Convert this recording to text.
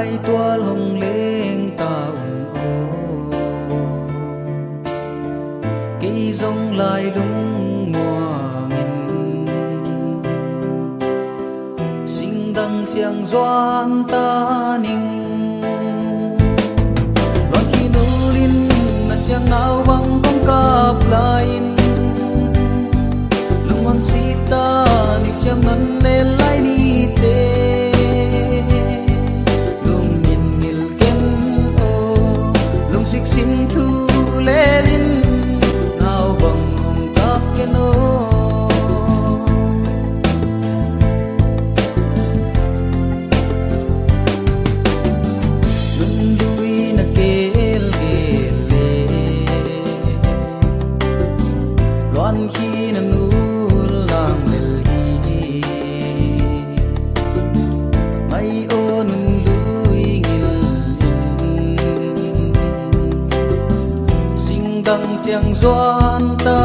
lai tua hồng lên ta cây rong lai đúng mùa nghìn sinh đăng xiang doan ta ninh loan khi nô linh na xiang nào vang không cặp lại lung on sita ni cham nan le lai ni te lung nhìn ngil ken o lung sik sin thu le din nào bằng hồng cáp ken o lung lui na kel gele loan khi na nu xiang doan ta